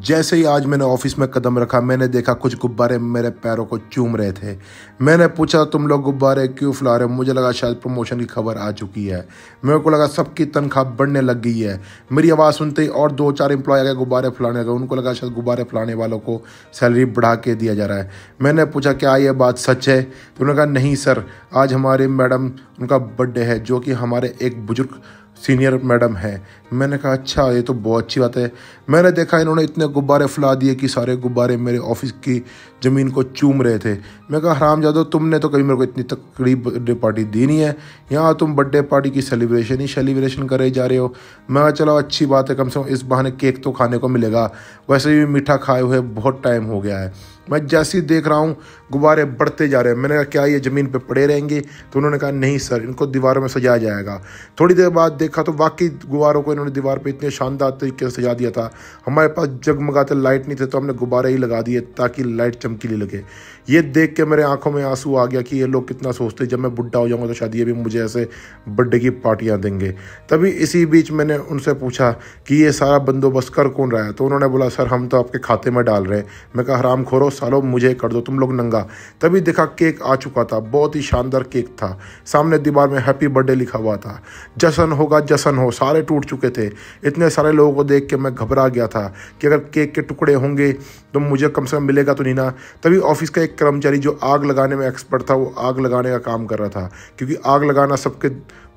जैसे ही आज मैंने ऑफिस में कदम रखा, मैंने देखा कुछ गुब्बारे मेरे पैरों को चूम रहे थे। मैंने पूछा, तुम लोग गुब्बारे क्यों फुला रहे हो? मुझे लगा शायद प्रमोशन की खबर आ चुकी है। मेरे को लगा सबकी तनख्वाह बढ़ने लग गई है। मेरी आवाज़ सुनते ही और 2-4 एम्प्लॉय आ गए गुब्बारे फुलाने लगे। उनको लगा शायद गुब्बारे फुलाने वालों को सैलरी बढ़ा के दिया जा रहा है। मैंने पूछा, क्या ये बात सच है? तो उन्होंने कहा, नहीं सर, आज हमारी मैडम, उनका बर्थडे है, जो कि हमारे एक बुजुर्ग सीनियर मैडम है। मैंने कहा, अच्छा, ये तो बहुत अच्छी बात है। मैंने देखा इन्होंने इतने गुब्बारे फुला दिए कि सारे गुब्बारे मेरे ऑफिस की ज़मीन को चूम रहे थे। मैं कहा, हरामजादो, तुमने तो कभी मेरे को इतनी तकड़ी बर्थडे पार्टी दी नहीं है, यहाँ तुम बर्थडे पार्टी की सेलिब्रेशन करे जा रहे हो। मैं कहा, चलो अच्छी बात है, कम से कम इस बहाने केक तो खाने को मिलेगा, वैसे भी मीठा खाए हुए बहुत टाइम हो गया है। मैं जैसे ही देख रहा हूँ गुब्बारे बढ़ते जा रहे हैं। मैंने कहा, क्या ये ज़मीन पे पड़े रहेंगे? तो उन्होंने कहा, नहीं सर, इनको दीवारों में सजाया जाएगा। थोड़ी देर बाद देखा तो वाकई गुब्बारों को इन्होंने दीवार पे इतने शानदार तरीके से सजा दिया था। हमारे पास जगमगाते लाइट नहीं थे, तो हमने गुब्बारे ही लगा दिए ताकि लाइट चमकीली लगे। ये देख के मेरे आंखों में आंसू आ गया कि ये लोग कितना सोचते, जब मैं बुढ़ा हो जाऊँगा तो शायद ये भी मुझे ऐसे बर्थडे की पार्टियाँ देंगे। तभी इसी बीच मैंने उनसे पूछा कि ये सारा बंदोबस्त कर कौन रहा है? तो उन्होंने बोला, सर, हम तो आपके खाते में डाल रहे हैं। मैं कहा, हराम खोरो सालो, मुझे कर दो, तुम लोग नंगा। तभी देखा केक आ चुका था, बहुत ही शानदार केक था। सामने दीवार में हैप्पी बर्थडे लिखा हुआ था। जश्न होगा, जश्न हो। सारे टूट चुके थे। इतने सारे लोगों को देख के मैं घबरा गया था कि अगर केक के टुकड़े होंगे तो मुझे कम से कम मिलेगा तो नहीं ना। तभी ऑफिस का एक कर्मचारी जो आग लगाने में एक्सपर्ट था, वो आग लगाने का काम कर रहा था, क्योंकि आग लगाना सबके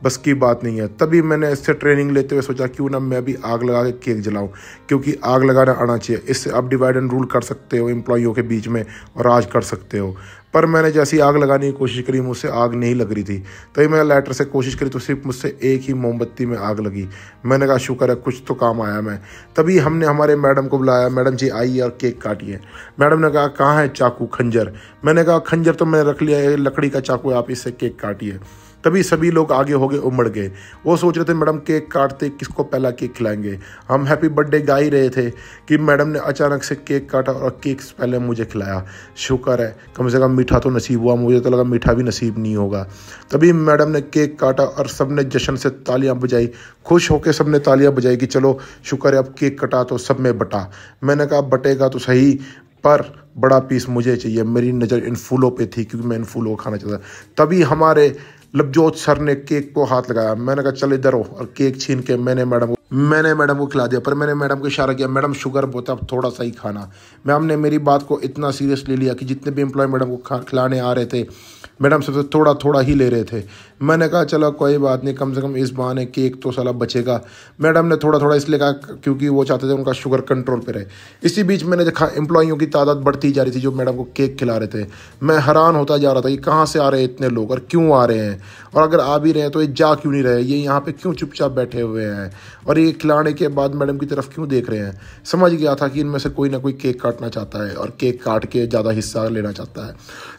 बस की बात नहीं है। तभी मैंने इससे ट्रेनिंग लेते हुए सोचा, क्यों ना मैं भी आग लगा के केक जलाऊं, क्योंकि आग लगाना आना चाहिए। इससे आप डिवाइड एंड रूल कर सकते हो एम्प्लॉइयों के बीच में और राज कर सकते हो। पर मैंने जैसी आग लगाने की कोशिश करी, मुझसे आग नहीं लग रही थी। तभी मैंने लाइटर से कोशिश करी तो सिर्फ मुझसे एक ही मोमबत्ती में आग लगी। मैंने कहा, शुक्र है, कुछ तो काम आया मैं। तभी हमने हमारे मैडम को बुलाया, मैडम जी आइए और केक काटिए। मैडम ने कहा, कहाँ है चाकू, खंजर? मैंने कहा, खंजर तो मैंने रख लिया है, लकड़ी का चाकू है, आप इससे केक काटिए। तभी सभी लोग आगे हो गए, उमड़ गए। वो सोच रहे थे मैडम केक काटते किसको पहला केक खिलाएंगे। हम हैप्पी बर्थडे गा ही रहे थे कि मैडम ने अचानक से केक काटा और केक पहले मुझे खिलाया। शुक्र है, कम से कम मीठा तो नसीब हुआ। मुझे तो लगा मीठा भी नसीब नहीं होगा। तभी मैडम ने केक काटा और सबने जश्न से तालियां बजाई। खुश होकर सबने तालियां बजाई कि चलो शुक्र है, अब केक कटा तो सब में बटा। मैंने कहा, बटेगा तो सही, पर बड़ा पीस मुझे चाहिए। मेरी नज़र इन फूलों पे थी, क्योंकि मैं इन फूलों को खाना चाहता था। तभी हमारे लवजोत सर ने केक को हाथ लगाया। मैंने कहा, चल इधर हो, और केक छीन के मैंने मैडम को खिला दिया। पर मैंने मैडम को इशारा किया, मैडम शुगर बहुत, अब थोड़ा सा ही खाना। मैम ने मेरी बात को इतना सीरियसली लिया कि जितने भी एम्प्लॉय मैडम को खिलाने आ रहे थे, मैडम सबसे थोड़ा थोड़ा ही ले रहे थे। मैंने कहा, चलो कोई बात नहीं, कम से कम इस बहाने केक तो साला बचेगा। मैडम ने थोड़ा थोड़ा इसलिए कहा क्योंकि वो चाहते थे उनका शुगर कंट्रोल पे रहे। इसी बीच मैंने देखा एम्प्लॉइयों की तादाद बढ़ती जा रही थी जो मैडम को केक खिला रहे थे। मैं हैरान होता जा रहा था कि कहाँ से आ रहे हैं इतने लोग और क्यों आ रहे हैं, और अगर आ भी रहे हैं तो ये जा क्यों नहीं रहे, ये यहाँ पे क्यों चुपचाप बैठे हुए हैं, और ये खिलाने के बाद मैडम की तरफ क्यों देख रहे हैं। समझ गया था कि इनमें से कोई ना कोई केक काटना चाहता है और केक काट के ज़्यादा हिस्सा लेना चाहता है।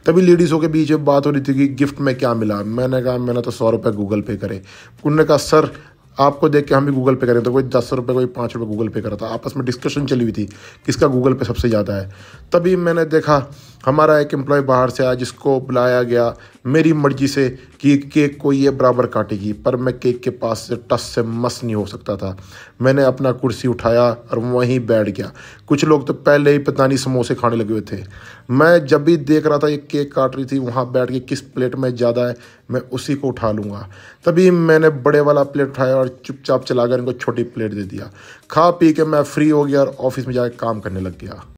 तभी लेडीज़ों के बीच में बात हो रही थी कि गिफ्ट में क्या मिला। मैंने कहा, मैंने तो 100 रुपये गूगल पे करे। उन्होंने कहा, सर आपको देख के हम भी गूगल पे करें। तो कोई 10 रुपये, कोई 5 रुपये गूगल पे करा था। आपस में डिस्कशन चली हुई थी किसका गूगल पे सबसे ज़्यादा है। तभी मैंने देखा हमारा एक एम्प्लॉय बाहर से आया, जिसको बुलाया गया मेरी मर्जी से कि केक को ये बराबर काटेगी, पर मैं केक के पास से टस से मस नहीं हो सकता था। मैंने अपना कुर्सी उठाया और वहीं बैठ गया। कुछ लोग तो पहले ही पता नहीं समोसे खाने लगे हुए थे। मैं जब भी देख रहा था ये केक काट रही थी, वहाँ बैठ के किस प्लेट में ज़्यादा है मैं उसी को उठा लूँगा। तभी मैंने बड़े वाला प्लेट उठाया और चुपचाप चला कर इनको छोटी प्लेट दे दिया। खा पी के मैं फ्री हो गया और ऑफिस में जाकर काम करने लग गया।